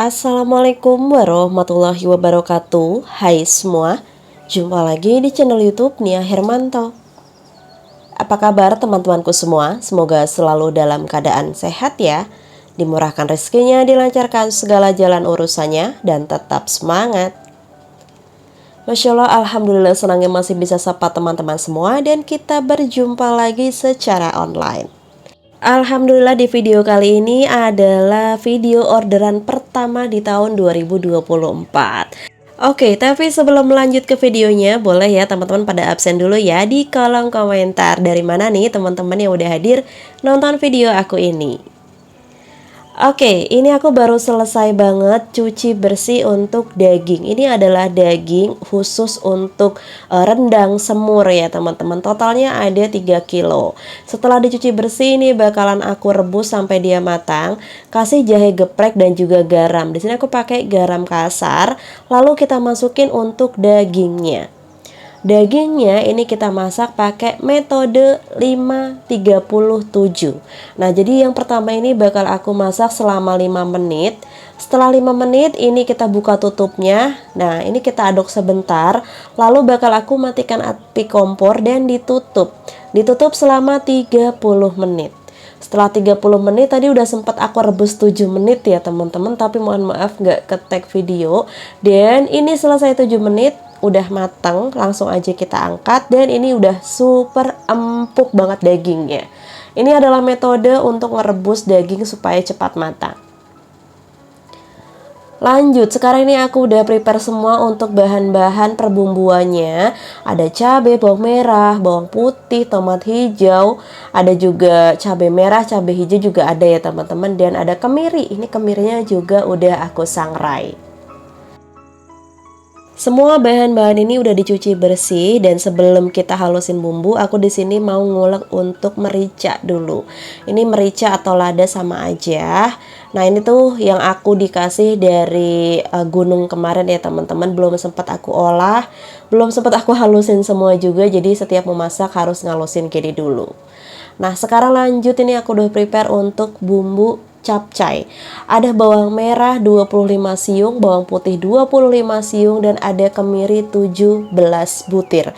Assalamualaikum warahmatullahi wabarakatuh. Hai semua, jumpa lagi di channel YouTube Nia Hermanto. Apa kabar teman-temanku semua? Semoga selalu dalam keadaan sehat ya, dimurahkan rezekinya, dilancarkan segala jalan urusannya, dan tetap semangat. Masya Allah, Alhamdulillah senangnya masih bisa sapa teman-teman semua dan kita berjumpa lagi secara online. Alhamdulillah di video kali ini adalah video orderan pertama di tahun 2024. Oke, tapi sebelum lanjut ke videonya, boleh ya teman-teman pada absen dulu ya di kolom komentar dari mana nih teman-teman yang udah hadir nonton video aku ini. Oke, ini aku baru selesai banget cuci bersih untuk daging. Ini adalah daging khusus untuk rendang semur ya teman-teman. Totalnya ada 3 kilo. Setelah dicuci bersih ini bakalan aku rebus sampai dia matang. Kasih jahe geprek dan juga garam. Di sini aku pakai garam kasar. Lalu kita masukin untuk dagingnya. Dagingnya ini kita masak pakai metode 5-37. Nah, jadi yang pertama ini bakal aku masak selama 5 menit. Setelah 5 menit ini kita buka tutupnya. Nah, ini kita aduk sebentar. Lalu bakal aku matikan api kompor dan ditutup. Ditutup selama 30 menit. Setelah 30 menit tadi udah sempat aku rebus 7 menit ya teman-teman, tapi mohon maaf nggak ke-tag video. Dan ini selesai 7 menit, udah matang, langsung aja kita angkat. Dan ini udah super empuk banget dagingnya. Ini adalah metode untuk merebus daging supaya cepat matang. Lanjut, sekarang ini aku udah prepare semua untuk bahan-bahan perbumbuannya. Ada cabai, bawang merah, bawang putih, tomat hijau. Ada juga cabai merah, cabai hijau juga ada ya teman-teman. Dan ada kemiri, ini kemirinya juga udah aku sangrai. Semua bahan-bahan ini udah dicuci bersih dan sebelum kita halusin bumbu, aku di sini mau ngulek untuk merica dulu. Ini merica atau lada sama aja. Nah, ini tuh yang aku dikasih dari gunung kemarin ya teman-teman, belum sempat aku olah, belum sempat aku halusin semua juga, jadi setiap memasak harus ngalusin gini dulu. Nah, sekarang lanjut, ini aku udah prepare untuk bumbu capcay. Ada bawang merah 25 siung, bawang putih 25 siung, dan ada kemiri 17 butir.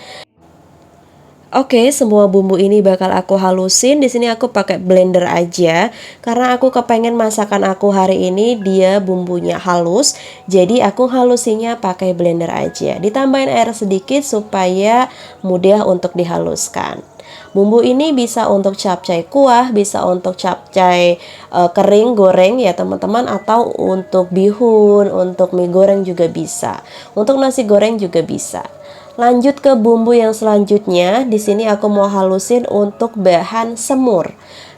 Oke, semua bumbu ini bakal aku halusin. Di sini aku pakai blender aja karena aku kepengen masakan aku hari ini dia bumbunya halus. Jadi aku halusinnya pakai blender aja. Ditambahin air sedikit supaya mudah untuk dihaluskan. Bumbu ini bisa untuk capcay kuah, bisa untuk capcay kering goreng ya teman-teman, atau untuk bihun, untuk mie goreng juga bisa. Untuk nasi goreng juga bisa. Lanjut ke bumbu yang selanjutnya. Di sini aku mau halusin untuk bahan semur.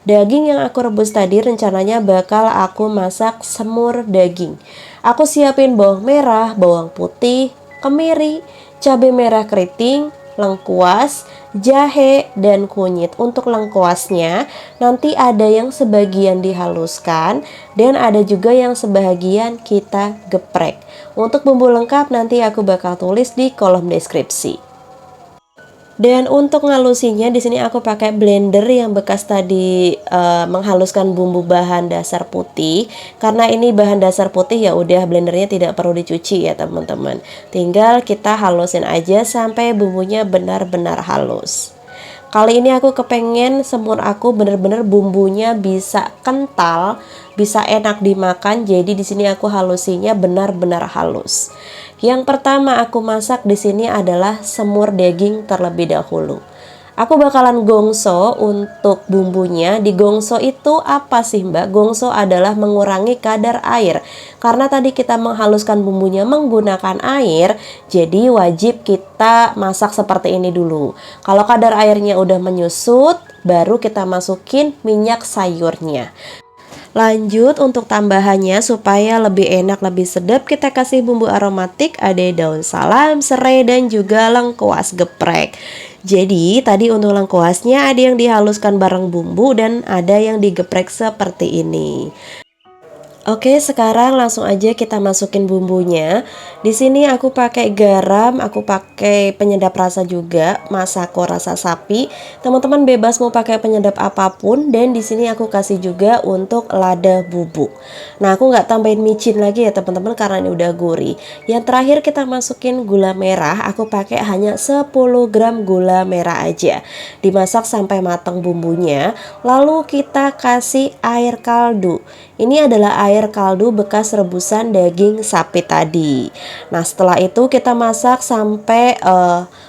Daging yang aku rebus tadi rencananya bakal aku masak semur daging. Aku siapin bawang merah, bawang putih, kemiri, cabai merah keriting, lengkuas, jahe, dan kunyit. Untuk lengkuasnya nanti ada yang sebagian dihaluskan dan ada juga yang sebagian kita geprek. Untuk bumbu lengkap nanti aku bakal tulis di kolom deskripsi. Dan untuk ngalusinya di sini aku pakai blender yang bekas tadi menghaluskan bumbu bahan dasar putih. Karena ini bahan dasar putih ya udah blendernya tidak perlu dicuci ya teman-teman. Tinggal kita halusin aja sampai bumbunya benar-benar halus. Kali ini aku kepengen semur aku bener-bener bumbunya bisa kental, bisa enak dimakan. Jadi di sini aku halusinya benar-benar halus. Yang pertama aku masak di sini adalah semur daging terlebih dahulu. Aku bakalan gongso untuk bumbunya. Di gongso itu apa sih Mbak? Gongso adalah mengurangi kadar air. Karena tadi kita menghaluskan bumbunya menggunakan air, jadi wajib kita masak seperti ini dulu. Kalau kadar airnya udah menyusut, baru kita masukin minyak sayurnya. Lanjut untuk tambahannya supaya lebih enak, lebih sedap, kita kasih bumbu aromatik, ada daun salam, serai, dan juga lengkuas geprek. Jadi tadi untuk lengkuasnya ada yang dihaluskan bareng bumbu dan ada yang digeprek seperti ini. Oke, sekarang langsung aja kita masukin bumbunya. Di sini aku pakai garam, aku pakai penyedap rasa juga, Masako rasa sapi. Teman-teman bebas mau pakai penyedap apapun, dan di sini aku kasih juga untuk lada bubuk. Nah, aku nggak tambahin micin lagi ya teman-teman karena ini udah gurih. Yang terakhir kita masukin gula merah, aku pakai hanya 10 gram gula merah aja. Dimasak sampai matang bumbunya, lalu kita kasih air kaldu. Ini adalah air kaldu bekas rebusan daging sapi tadi. Nah, setelah itu kita masak sampai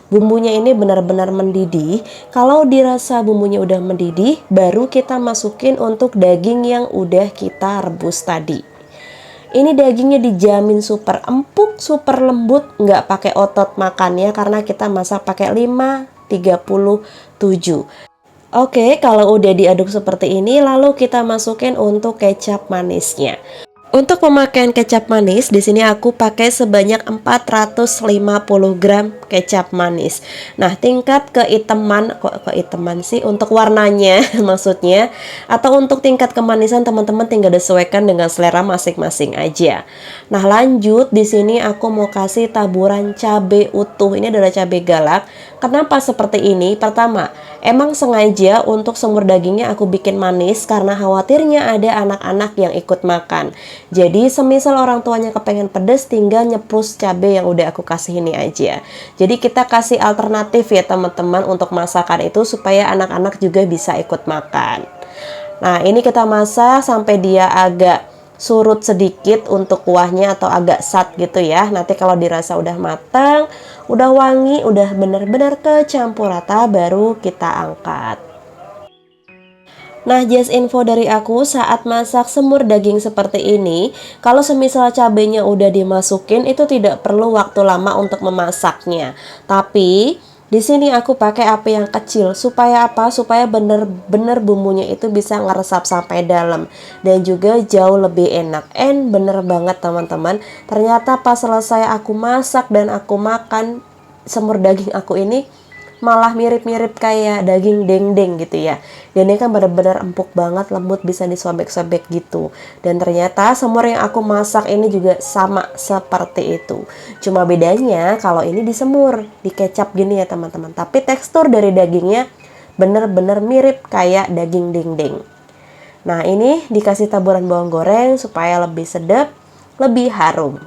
bumbunya ini benar-benar mendidih. Kalau dirasa bumbunya udah mendidih, baru kita masukin untuk daging yang udah kita rebus tadi. Ini dagingnya dijamin super empuk, super lembut, nggak pakai otot makannya karena kita masak pakai 5:37. Oke, kalau udah diaduk seperti ini, lalu kita masukin untuk kecap manisnya. Untuk pemakaian kecap manis, di sini aku pakai sebanyak 450 gram kecap manis. Nah, tingkat keitaman, kok keitaman sih? Untuk warnanya maksudnya, atau untuk tingkat kemanisan teman-teman tinggal disesuaikan dengan selera masing-masing aja. Nah, lanjut di sini aku mau kasih taburan cabai utuh. Ini adalah cabai galak. Kenapa seperti ini? Pertama, emang sengaja untuk semur dagingnya aku bikin manis karena khawatirnya ada anak-anak yang ikut makan. Jadi semisal orang tuanya kepengen pedes, tinggal nyepus cabai yang udah aku kasih ini aja. Jadi kita kasih alternatif ya teman-teman untuk masakan itu supaya anak-anak juga bisa ikut makan. Nah, ini kita masak sampai dia agak surut sedikit untuk kuahnya atau agak sat gitu ya. Nanti kalau dirasa udah matang, udah wangi, udah bener-bener kecampur rata, baru kita angkat. Nah, just info dari aku saat masak semur daging seperti ini, kalau semisal cabenya udah dimasukin, itu tidak perlu waktu lama untuk memasaknya. Tapi di sini aku pakai api yang kecil supaya apa? Supaya bener-bener bumbunya itu bisa ngeresap sampai dalam dan juga jauh lebih enak. Bener banget teman-teman. Ternyata pas selesai aku masak dan aku makan semur daging aku ini malah mirip-mirip kayak daging dendeng gitu ya. Dan ini kan benar-benar empuk banget, lembut, bisa disobek-sobek gitu. Dan ternyata semur yang aku masak ini juga sama seperti itu. Cuma bedanya kalau ini disemur, dikecap gini ya teman-teman. Tapi tekstur dari dagingnya benar-benar mirip kayak daging dendeng. Nah, ini dikasih taburan bawang goreng supaya lebih sedap, lebih harum.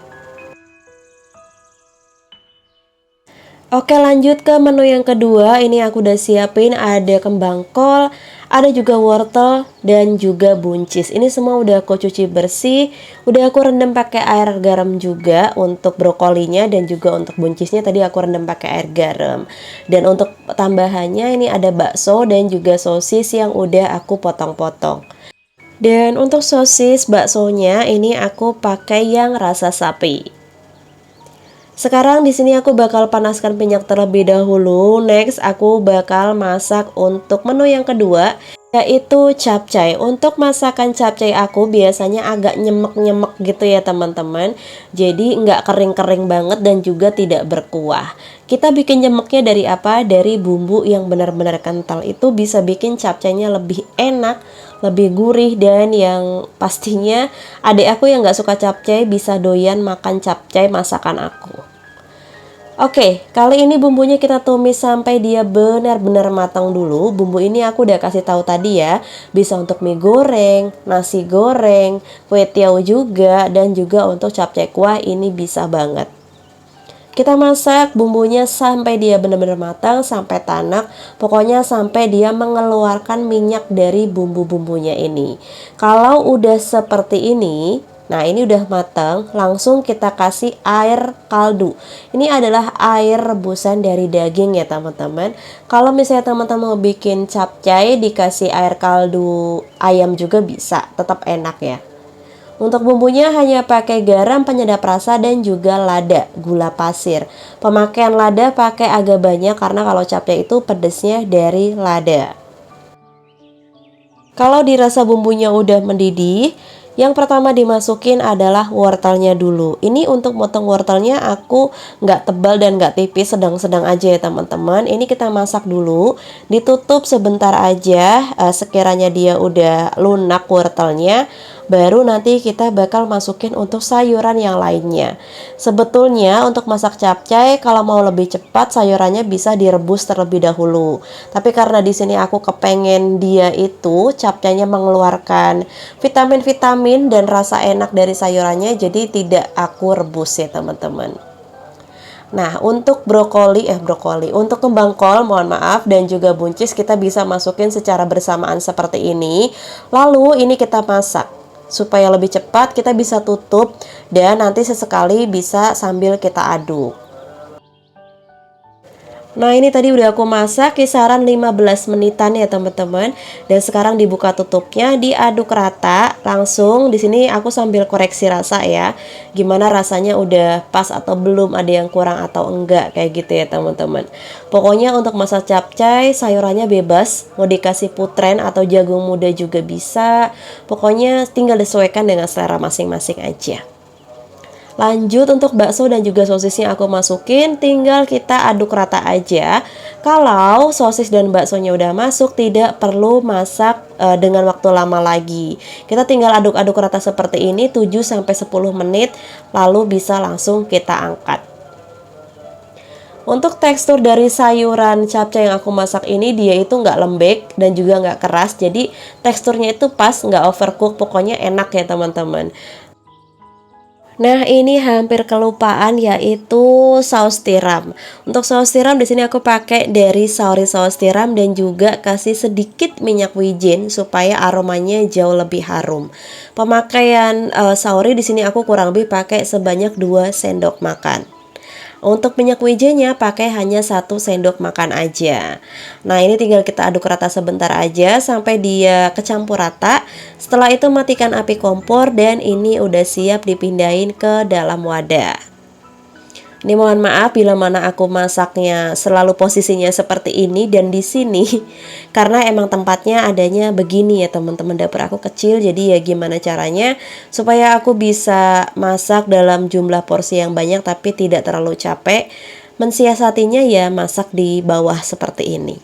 Oke, lanjut ke menu yang kedua. Ini aku udah siapin ada kembang kol, ada juga wortel dan juga buncis. Ini semua udah aku cuci bersih, udah aku rendam pakai air garam juga untuk brokolinya dan juga untuk buncisnya tadi aku rendam pakai air garam. Dan untuk tambahannya ini ada bakso dan juga sosis yang udah aku potong-potong. Dan untuk sosis baksonya ini aku pakai yang rasa sapi. Sekarang di sini aku bakal panaskan minyak terlebih dahulu. Next, aku bakal masak untuk menu yang kedua, yaitu capcay. Untuk masakan capcay aku biasanya agak nyemek-nyemek gitu ya teman-teman. Jadi nggak kering-kering banget dan juga tidak berkuah. Kita bikin nyemeknya dari apa? Dari bumbu yang benar-benar kental. Itu bisa bikin capcaynya lebih enak, lebih gurih, dan yang pastinya adik aku yang nggak suka capcay bisa doyan makan capcay masakan aku. Oke, kali ini bumbunya kita tumis sampai dia benar-benar matang dulu. Bumbu ini aku udah kasih tahu tadi ya, bisa untuk mie goreng, nasi goreng, kue tiaw juga, dan juga untuk capcay kuah ini bisa banget. Kita masak bumbunya sampai dia benar-benar matang, sampai tanak, pokoknya sampai dia mengeluarkan minyak dari bumbu-bumbunya ini. Kalau udah seperti ini, nah ini udah matang, langsung kita kasih air kaldu. Ini adalah air rebusan dari daging ya teman-teman. Kalau misalnya teman-teman mau bikin capcay dikasih air kaldu ayam juga bisa, tetap enak ya. Untuk bumbunya hanya pakai garam, penyedap rasa, dan juga lada, gula pasir. Pemakaian lada pakai agak banyak karena kalau capcay itu pedesnya dari lada. Kalau dirasa bumbunya udah mendidih, yang pertama dimasukin adalah wortelnya dulu. Ini untuk motong wortelnya aku nggak tebal dan nggak tipis, sedang-sedang aja ya teman-teman. Ini kita masak dulu, ditutup sebentar aja, sekiranya dia udah lunak wortelnya. baru nanti kita bakal masukin untuk sayuran yang lainnya. Sebetulnya untuk masak capcay kalau mau lebih cepat sayurannya bisa direbus terlebih dahulu. Tapi karena di sini aku kepengen dia itu capcaynya mengeluarkan vitamin-vitamin dan rasa enak dari sayurannya, jadi tidak aku rebus ya teman-teman. Nah, untuk untuk kembang kol, mohon maaf, dan juga buncis kita bisa masukin secara bersamaan seperti ini. Lalu ini kita masak. Supaya lebih cepat kita bisa tutup dan nanti sesekali bisa sambil kita aduk. Nah, ini tadi udah aku masak kisaran 15 menitan ya teman-teman. Dan sekarang dibuka tutupnya, diaduk rata. Langsung di sini aku sambil koreksi rasa ya. Gimana rasanya udah pas atau belum, ada yang kurang atau enggak kayak gitu ya teman-teman. Pokoknya untuk masak capcay sayurannya bebas, mau dikasih putren atau jagung muda juga bisa. Pokoknya tinggal disesuaikan dengan selera masing-masing aja. Lanjut untuk bakso dan juga sosisnya aku masukin, tinggal kita aduk rata aja. Kalau sosis dan baksonya udah masuk, tidak perlu masak dengan waktu lama lagi. Kita tinggal aduk-aduk rata seperti ini 7-10 menit, lalu bisa langsung kita angkat. Untuk tekstur dari sayuran capcay yang aku masak ini, dia itu nggak lembek dan juga nggak keras, jadi teksturnya itu pas, nggak overcook, pokoknya enak ya teman-teman. Nah, ini hampir kelupaan yaitu saus tiram. Untuk saus tiram di sini aku pakai dari Saori saus tiram dan juga kasih sedikit minyak wijen supaya aromanya jauh lebih harum. Pemakaian Saori di sini aku kurang lebih pakai sebanyak 2 sendok makan. Untuk minyak wijennya pakai hanya 1 sendok makan aja. Nah, ini tinggal kita aduk rata sebentar aja sampai dia kecampur rata. Setelah itu matikan api kompor dan ini udah siap dipindahin ke dalam wadah. Ini mohon maaf bila mana aku masaknya selalu posisinya seperti ini dan di sini karena emang tempatnya adanya begini ya teman-teman, dapur aku kecil, jadi ya gimana caranya supaya aku bisa masak dalam jumlah porsi yang banyak tapi tidak terlalu capek. Mensiasatinya ya masak di bawah seperti ini.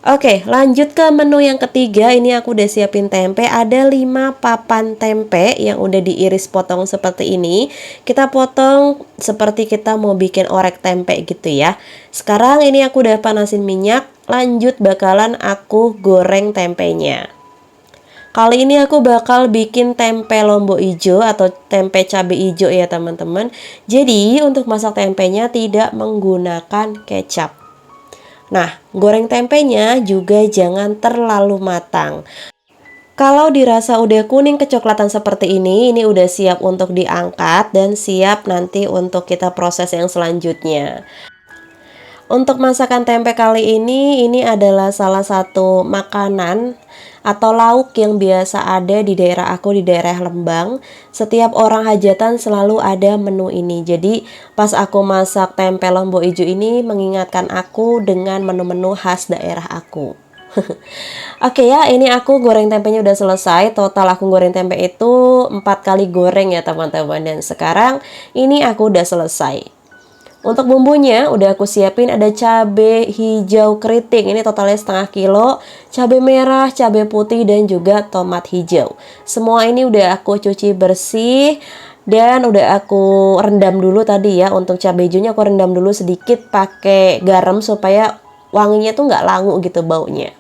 Oke, lanjut ke menu yang ketiga. Ini aku udah siapin tempe. Ada 5 papan tempe yang udah diiris potong seperti ini. Kita potong seperti kita mau bikin orek tempe gitu ya. Sekarang ini aku udah panasin minyak. Lanjut bakalan aku goreng tempenya. Kali ini aku bakal bikin tempe lombok hijau atau tempe cabai hijau ya teman-teman. Jadi untuk masak tempenya tidak menggunakan kecap. Nah, goreng tempenya juga jangan terlalu matang. Kalau dirasa udah kuning kecoklatan seperti ini udah siap untuk diangkat dan siap nanti untuk kita proses yang selanjutnya. Untuk masakan tempe kali ini adalah salah satu makanan atau lauk yang biasa ada di daerah aku, di daerah Lembang. Setiap orang hajatan selalu ada menu ini. Jadi pas aku masak tempe lombok hijau ini mengingatkan aku dengan menu-menu khas daerah aku. Oke ya, ini aku goreng tempenya udah selesai. Total aku goreng tempe itu 4 kali goreng ya teman-teman. Dan sekarang ini aku udah selesai. Untuk bumbunya udah aku siapin, ada cabai hijau keriting, ini totalnya setengah kilo, cabai merah, cabai putih, dan juga tomat hijau. Semua ini udah aku cuci bersih dan udah aku rendam dulu tadi ya. Untuk cabai hijaunya aku rendam dulu sedikit pakai garam supaya wanginya tuh nggak langu gitu baunya.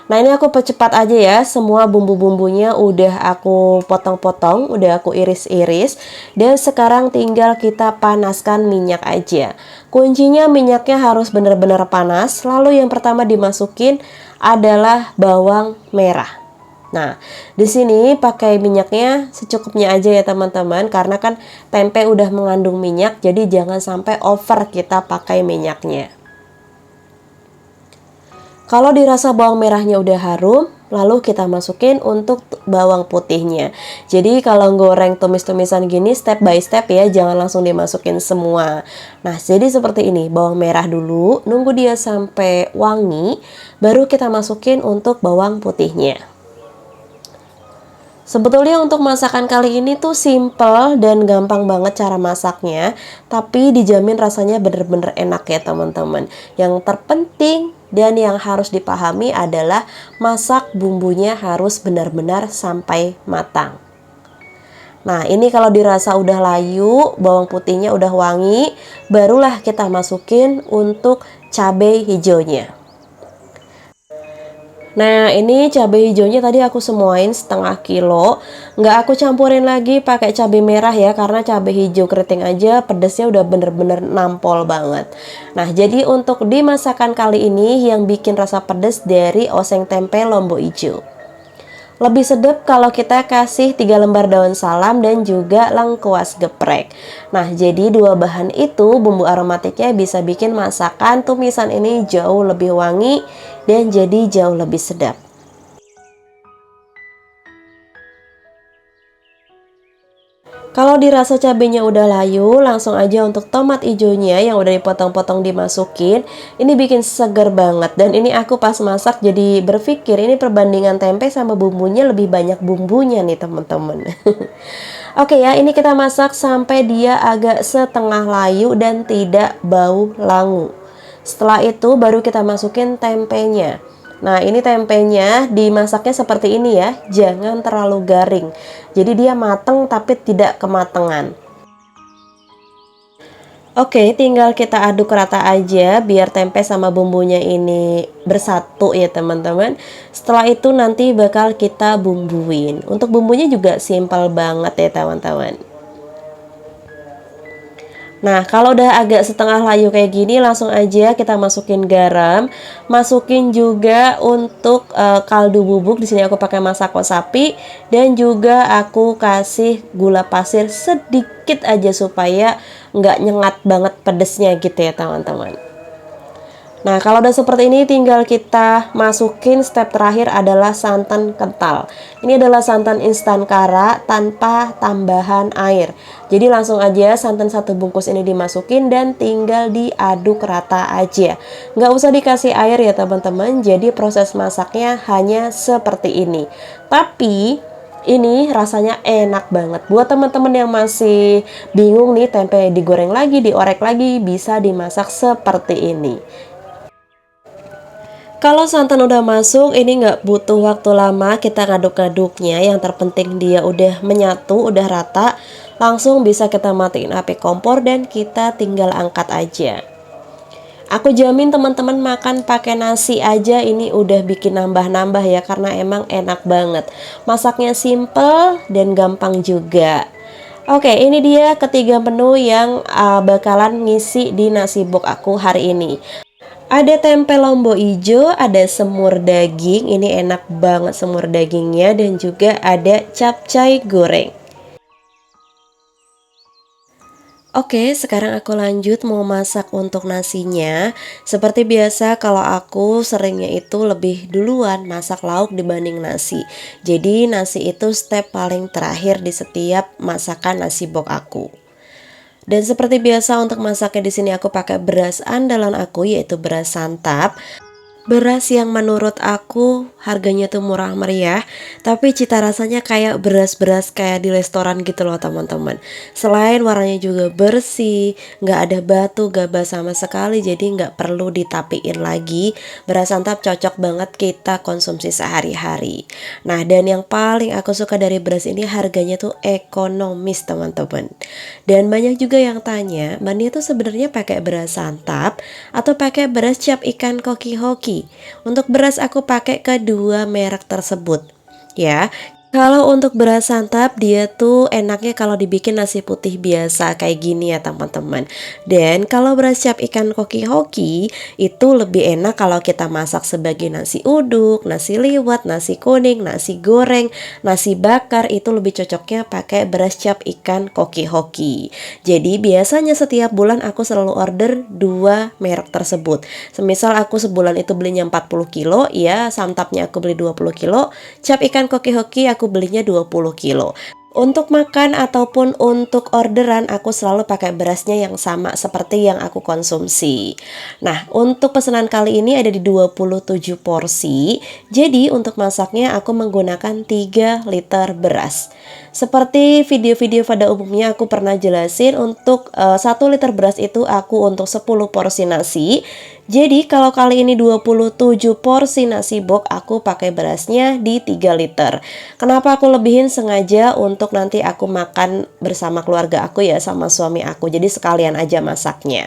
Nah, ini aku percepat aja ya, semua bumbu-bumbunya udah aku potong-potong, udah aku iris-iris. Dan sekarang tinggal kita panaskan minyak aja. Kuncinya minyaknya harus benar-benar panas. Lalu yang pertama dimasukin adalah bawang merah. Nah, di sini pakai minyaknya secukupnya aja ya teman-teman, karena kan tempe udah mengandung minyak, jadi jangan sampai over kita pakai minyaknya. Kalau dirasa bawang merahnya udah harum, lalu kita masukin untuk bawang putihnya. Jadi kalau goreng tumis-tumisan gini step by step ya, jangan langsung dimasukin semua. Nah, jadi seperti ini, bawang merah dulu, nunggu dia sampai wangi, baru kita masukin untuk bawang putihnya. Sebetulnya untuk masakan kali ini tuh simple dan gampang banget cara masaknya, tapi dijamin rasanya bener-bener enak ya teman-teman. Yang terpenting Dan yang harus dipahami adalah masak bumbunya harus benar-benar sampai matang. Nah, ini kalau dirasa udah layu, bawang putihnya udah wangi, barulah kita masukin untuk cabai hijaunya. Nah, ini cabai hijaunya tadi aku semuain setengah kilo. Nggak aku campurin lagi pakai cabai merah ya, karena cabai hijau keriting aja pedesnya udah bener-bener nampol banget. Nah, jadi untuk di masakan kali ini yang bikin rasa pedes dari oseng tempe lombok hijau. Lebih sedap kalau kita kasih 3 lembar daun salam dan juga lengkuas geprek. Nah, jadi dua bahan itu bumbu aromatiknya bisa bikin masakan tumisan ini jauh lebih wangi dan jadi jauh lebih sedap. Kalau dirasa cabenya udah layu, langsung aja untuk tomat hijaunya yang udah dipotong-potong dimasukin. Ini bikin seger banget, dan ini aku pas masak jadi berpikir ini perbandingan tempe sama bumbunya lebih banyak bumbunya nih teman-teman. Oke ya, ini kita masak sampai dia agak setengah layu dan tidak bau langu. Setelah itu baru kita masukin tempenya. Nah, ini tempenya dimasaknya seperti ini ya, jangan terlalu garing. Jadi dia mateng tapi tidak kematangan. Oke, tinggal kita aduk rata aja biar tempe sama bumbunya ini bersatu ya teman-teman. Setelah itu nanti bakal kita bumbuin. Untuk bumbunya juga simpel banget ya teman-teman. Nah, kalau udah agak setengah layu kayak gini, langsung aja kita masukin garam, masukin juga untuk kaldu bubuk. Di sini aku pakai masako sapi, dan juga aku kasih gula pasir sedikit aja supaya nggak nyengat banget pedesnya gitu ya teman-teman. Nah, kalau udah seperti ini tinggal kita masukin step terakhir adalah santan kental. Ini adalah santan instan kara tanpa tambahan air. Jadi langsung aja santan 1 bungkus ini dimasukin dan tinggal diaduk rata aja. Nggak usah dikasih air ya teman-teman, jadi proses masaknya hanya seperti ini. Tapi ini rasanya enak banget. Buat teman-teman yang masih bingung nih tempe digoreng lagi, diorek lagi, bisa dimasak seperti ini. Kalau santan udah masuk, ini nggak butuh waktu lama kita ngaduk-ngaduknya. Yang terpenting dia udah menyatu, udah rata. Langsung bisa kita matiin api kompor dan kita tinggal angkat aja. Aku jamin teman-teman makan pakai nasi aja ini udah bikin nambah-nambah ya, karena emang enak banget. Masaknya simple dan gampang juga. Oke, ini dia ketiga menu yang bakalan ngisi di nasi box aku hari ini. Ada tempe lombok hijau, ada semur daging, ini enak banget semur dagingnya, dan juga ada capcay goreng. Oke, sekarang aku lanjut mau masak untuk nasinya. Seperti biasa kalau aku seringnya itu lebih duluan masak lauk dibanding nasi. Jadi nasi itu step paling terakhir di setiap masakan nasi box aku. Dan seperti biasa untuk masaknya di sini aku pakai beras andalan aku, yaitu beras santap. Beras yang menurut aku harganya tuh murah meriah, tapi cita rasanya kayak beras-beras kayak di restoran gitu loh teman-teman. Selain warnanya juga bersih, nggak ada batu gabah sama sekali, jadi nggak perlu ditapiin lagi. Beras santap cocok banget kita konsumsi sehari-hari. Nah, dan yang paling aku suka dari beras ini harganya tuh ekonomis teman-teman. Dan banyak juga yang tanya, Mbak Nia tuh sebenarnya pakai beras santap atau pakai beras cap ikan koki hoki? Untuk beras aku pakai kedua merek tersebut ya. Kalau untuk beras santap dia tuh enaknya kalau dibikin nasi putih biasa kayak gini ya teman-teman. Dan kalau beras cap ikan koki hoki itu lebih enak kalau kita masak sebagai nasi uduk, nasi liwet, nasi kuning, nasi goreng, nasi bakar, itu lebih cocoknya pakai beras cap ikan koki hoki. Jadi biasanya setiap bulan aku selalu order 2 merek tersebut. Semisal aku sebulan itu belinya 40 kilo, ya santapnya aku beli 20 kilo, cap ikan koki hoki aku belinya 20 kilo. Untuk makan ataupun untuk orderan aku selalu pakai berasnya yang sama seperti yang aku konsumsi. Nah, untuk pesanan kali ini ada di 27 porsi. Jadi untuk masaknya aku menggunakan 3 liter beras. Seperti video-video pada umumnya aku pernah jelasin, untuk 1 liter beras itu aku untuk 10 porsi nasi. Jadi kalau kali ini 27 porsi nasi bok, aku pakai berasnya di 3 liter. Kenapa aku lebihin? Sengaja untuk nanti aku makan bersama keluarga aku ya, sama suami aku. Jadi sekalian aja masaknya.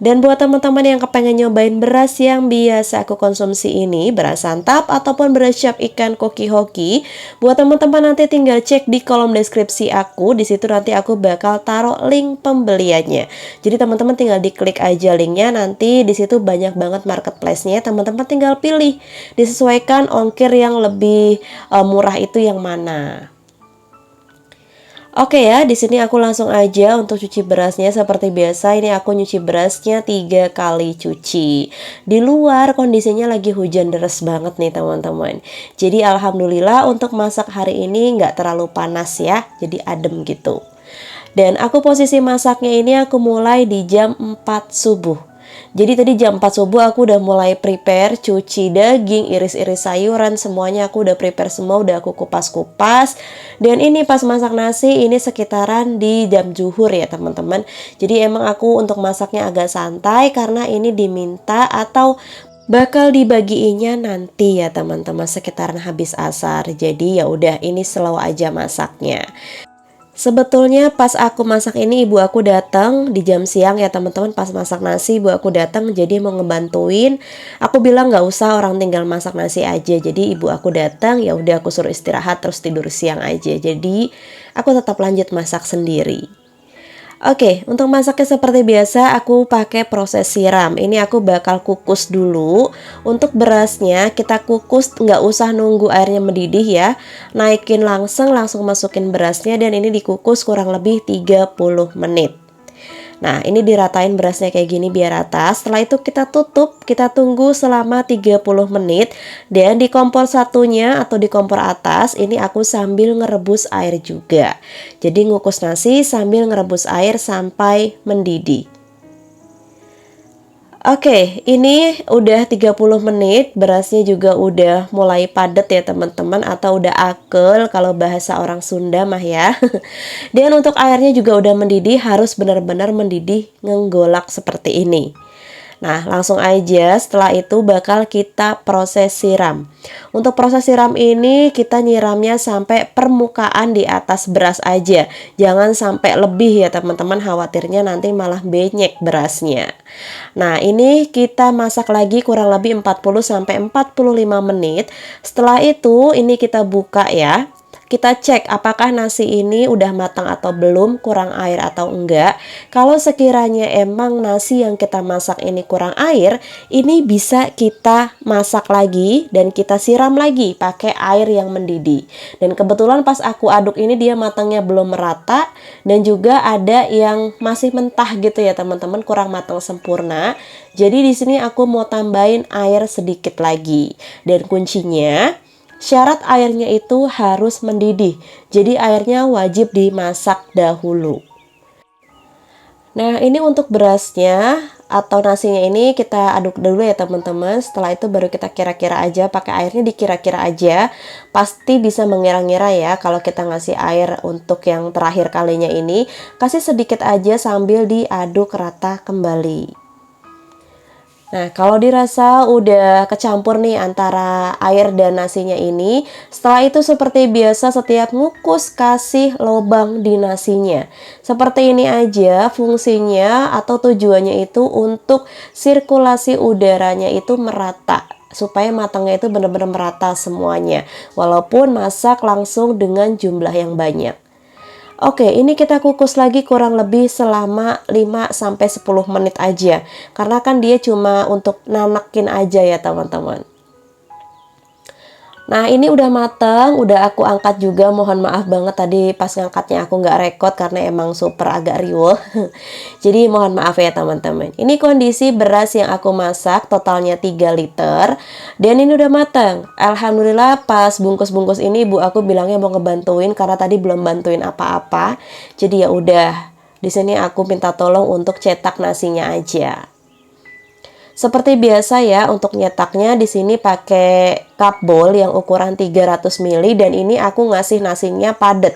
Dan buat teman-teman yang kepengen nyobain beras yang biasa aku konsumsi ini, beras santap ataupun beras siap ikan koki hoki, buat teman-teman nanti tinggal cek di kolom deskripsi aku. Di situ nanti aku bakal taruh link pembeliannya. Jadi teman-teman tinggal diklik aja linknya, nanti di situ banyak banget marketplace-nya. Teman-teman tinggal pilih, disesuaikan ongkir yang lebih murah itu yang mana. Oke ya, di sini aku langsung aja untuk cuci berasnya seperti biasa. Ini aku nyuci berasnya 3 kali cuci. Di luar kondisinya lagi hujan deras banget nih teman-teman. Jadi alhamdulillah untuk masak hari ini nggak terlalu panas ya. Jadi adem gitu. Dan aku posisi masaknya ini aku mulai di jam 4 subuh. Jadi tadi jam 4 subuh aku udah mulai prepare, cuci daging, iris-iris sayuran, semuanya aku udah prepare semua, udah aku kupas-kupas. Dan ini pas masak nasi ini sekitaran di jam zuhur ya teman-teman. Jadi emang aku untuk masaknya agak santai karena ini diminta atau bakal dibagiinnya nanti ya teman-teman sekitaran habis asar. Jadi ya udah ini slow aja masaknya. Sebetulnya pas aku masak ini ibu aku datang di jam siang ya teman-teman, pas masak nasi ibu aku datang jadi mau ngebantuin. Aku bilang nggak usah, orang tinggal masak nasi aja. Jadi ibu aku datang, ya udah aku suruh istirahat terus tidur siang aja. Jadi aku tetap lanjut masak sendiri. Oke, untuk masaknya seperti biasa aku pakai proses siram. Ini aku bakal kukus dulu. Untuk berasnya kita kukus nggak usah nunggu airnya mendidih ya. Naikin langsung masukin berasnya dan ini dikukus kurang lebih 30 menit. Nah, ini diratain berasnya kayak gini biar rata. Setelah itu kita tutup, kita tunggu selama 30 menit. Dan di kompor satunya atau di kompor atas, ini aku sambil ngerebus air juga. Jadi ngukus nasi sambil ngerebus air sampai mendidih. Oke, ini udah 30 menit, berasnya juga udah mulai padat ya teman-teman, atau udah akel kalau bahasa orang Sunda mah ya. Dan untuk airnya juga udah mendidih, harus benar-benar mendidih ngenggolak seperti ini. Nah, langsung aja setelah itu bakal kita proses siram. Untuk proses siram ini kita nyiramnya sampai permukaan di atas beras aja. Jangan sampai lebih ya teman-teman, khawatirnya nanti malah benyek berasnya. Nah, ini kita masak lagi kurang lebih 40-45 menit. Setelah itu ini kita buka ya. Kita cek apakah nasi ini udah matang atau belum, kurang air atau enggak. Kalau sekiranya emang nasi yang kita masak ini kurang air, ini bisa kita masak lagi dan kita siram lagi pakai air yang mendidih. Dan kebetulan pas aku aduk ini dia matangnya belum merata dan juga ada yang masih mentah gitu ya teman-teman, kurang matang sempurna. Jadi di sini aku mau tambahin air sedikit lagi. Dan kuncinya, syarat airnya itu harus mendidih. Jadi airnya wajib dimasak dahulu. Nah, ini untuk berasnya atau nasinya ini kita aduk dulu ya teman-teman. Setelah itu baru kita kira-kira aja, pakai airnya dikira-kira aja. Pasti bisa mengira-ngira ya kalau kita ngasih air untuk yang terakhir kalinya ini. Kasih sedikit aja sambil diaduk rata kembali. Nah, kalau dirasa udah kecampur nih antara air dan nasinya ini, setelah itu seperti biasa setiap ngukus kasih lubang di nasinya. Seperti ini aja fungsinya atau tujuannya itu untuk sirkulasi udaranya itu merata. Supaya matangnya itu benar-benar merata semuanya. Walaupun masak langsung dengan jumlah yang banyak. Oke, ini kita kukus lagi kurang lebih selama 5-10 menit aja. Karena kan dia cuma untuk nanekin aja ya teman-teman. Nah, ini udah mateng, udah aku angkat juga. Mohon maaf banget tadi pas ngangkatnya aku nggak rekod karena emang super agak riweuh. Jadi mohon maaf ya teman-teman. Ini kondisi beras yang aku masak totalnya 3 liter. Dan ini udah mateng. Alhamdulillah pas bungkus-bungkus ini ibu aku bilangnya mau ngebantuin karena tadi belum bantuin apa-apa. Jadi ya udah, di sini aku minta tolong untuk cetak nasinya aja. Seperti biasa ya, untuk nyetaknya di sini pakai cup bowl yang ukuran 300 ml dan ini aku ngasih nasinya padat.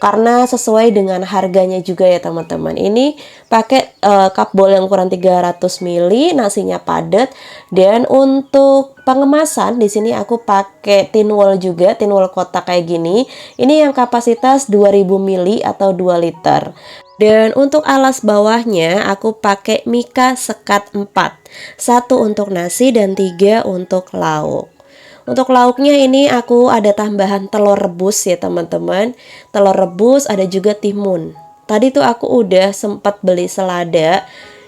karena sesuai dengan harganya juga ya teman-teman. Ini pakai cup bowl yang ukuran 300 ml, nasinya padat. Dan untuk pengemasan di sini aku pakai tin wall juga, tin wall kotak kayak gini. Ini yang kapasitas 2000 ml atau 2 liter. Dan untuk alas bawahnya aku pakai Mika sekat 4. 1 untuk nasi dan 3 untuk lauk. Untuk lauknya ini aku ada tambahan telur rebus ya teman-teman. Telur rebus, ada juga timun. Tadi tuh aku udah sempat beli selada.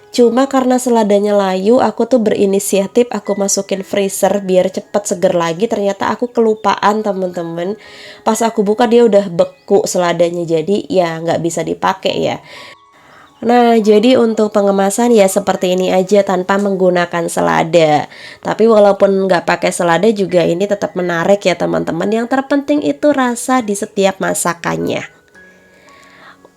Cuma karena seladanya layu, aku tuh berinisiatif aku masukin freezer biar cepet seger lagi. Ternyata aku kelupaan teman-teman. Pas aku buka dia udah beku seladanya, jadi ya nggak bisa dipakai ya. Nah, jadi untuk pengemasan ya seperti ini aja tanpa menggunakan selada. Tapi walaupun nggak pakai selada juga ini tetap menarik ya teman-teman. Yang terpenting itu rasa di setiap masakannya.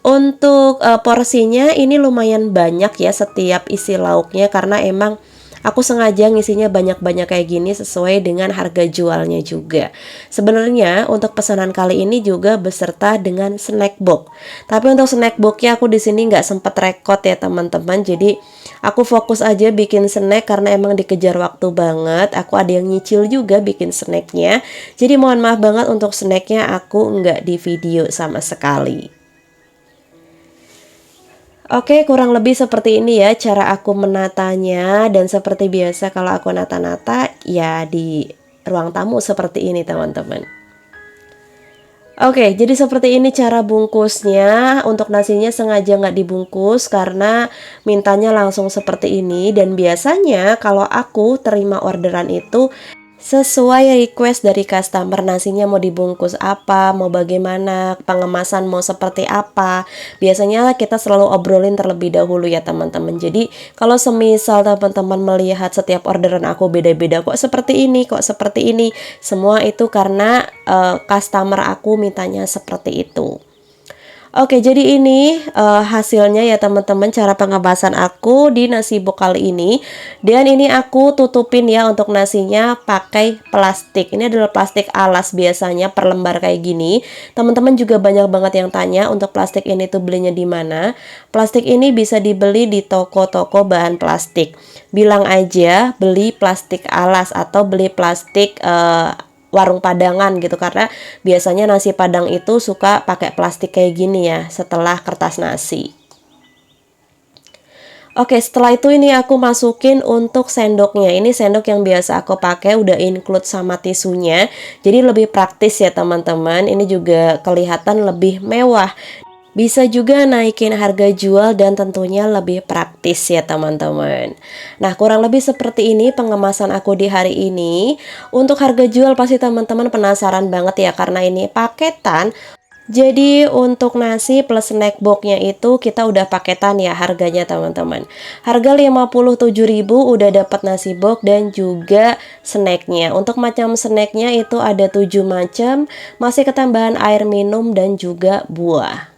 Untuk porsinya ini lumayan banyak ya setiap isi lauknya, karena emang aku sengaja ngisinya banyak-banyak kayak gini sesuai dengan harga jualnya juga. Sebenarnya untuk pesanan kali ini juga beserta dengan snack box. Tapi untuk snack boxnya aku di sini nggak sempet rekod ya teman-teman. Jadi aku fokus aja bikin snack karena emang dikejar waktu banget. Aku ada yang nyicil juga bikin snacknya. Jadi mohon maaf banget untuk snacknya aku nggak di video sama sekali. Oke, kurang lebih seperti ini ya cara aku menatanya. Dan seperti biasa kalau aku nata-nata ya di ruang tamu seperti ini teman-teman. Oke, jadi seperti ini cara bungkusnya. Untuk nasinya sengaja nggak dibungkus karena mintanya langsung seperti ini. Dan biasanya kalau aku terima orderan itu sesuai request dari customer, nasinya mau dibungkus apa, mau bagaimana, pengemasan mau seperti apa. Biasanya kita selalu obrolin terlebih dahulu ya teman-teman. Jadi kalau semisal teman-teman melihat setiap orderan aku beda-beda, kok seperti ini, kok seperti ini, semua itu karena customer aku mintanya seperti itu. Oke, jadi ini hasilnya ya teman-teman, cara pengebasan aku di nasi box kali ini. Dan ini aku tutupin ya untuk nasinya pakai plastik. Ini adalah plastik alas biasanya per lembar kayak gini. Teman-teman juga banyak banget yang tanya untuk plastik ini tuh belinya di mana. Plastik ini bisa dibeli di toko-toko bahan plastik. Bilang aja beli plastik alas atau beli plastik warung padangan gitu, karena biasanya nasi padang itu suka pakai plastik kayak gini ya setelah kertas nasi. Oke, setelah itu ini aku masukin untuk sendoknya. Ini sendok yang biasa aku pakai, udah include sama tisunya. Jadi lebih praktis ya teman-teman. Ini juga kelihatan lebih mewah. Bisa juga naikin harga jual dan tentunya lebih praktis ya teman-teman. Nah, kurang lebih seperti ini pengemasan aku di hari ini. Untuk harga jual pasti teman-teman penasaran banget ya karena ini paketan. Jadi untuk nasi plus snack boxnya itu kita udah paketan ya harganya teman-teman. Harga 57.000 udah dapat nasi box dan juga snacknya. Untuk macam snacknya itu ada 7 macam, masih ketambahan air minum dan juga buah.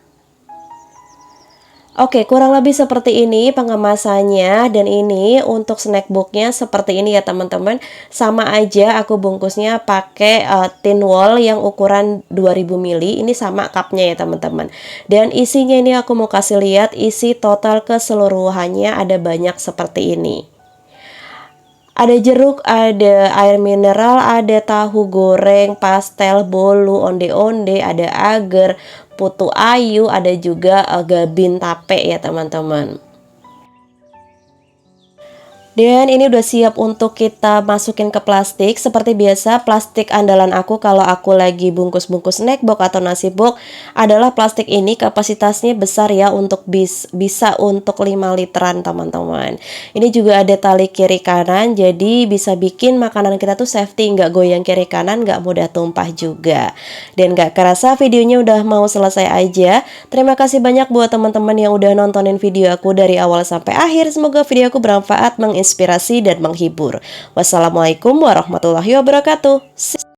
Oke, kurang lebih seperti ini pengemasannya. Dan ini untuk snack boxnya seperti ini ya teman-teman. Sama aja aku bungkusnya pakai tin wall yang ukuran 2000 ml. Ini sama cupnya ya teman-teman. Dan isinya ini aku mau kasih lihat isi total keseluruhannya, ada banyak seperti ini. Ada jeruk, ada air mineral, ada tahu goreng, pastel, bolu, onde-onde, ada agar, putu ayu, ada juga gabin tape ya teman-teman. Dan ini udah siap untuk kita masukin ke plastik. Seperti biasa, plastik andalan aku kalau aku lagi bungkus-bungkus snack box atau nasi box adalah plastik ini. Kapasitasnya besar ya, untuk bisa untuk 5 literan teman-teman. Ini juga ada tali kiri kanan, jadi bisa bikin makanan kita tuh safety, nggak goyang kiri kanan, nggak mudah tumpah juga. Dan nggak kerasa videonya udah mau selesai aja. Terima kasih banyak buat teman-teman yang udah nontonin video aku dari awal sampai akhir. Semoga video aku bermanfaat, menginspirasi dan menghibur. Wassalamualaikum warahmatullahi wabarakatuh.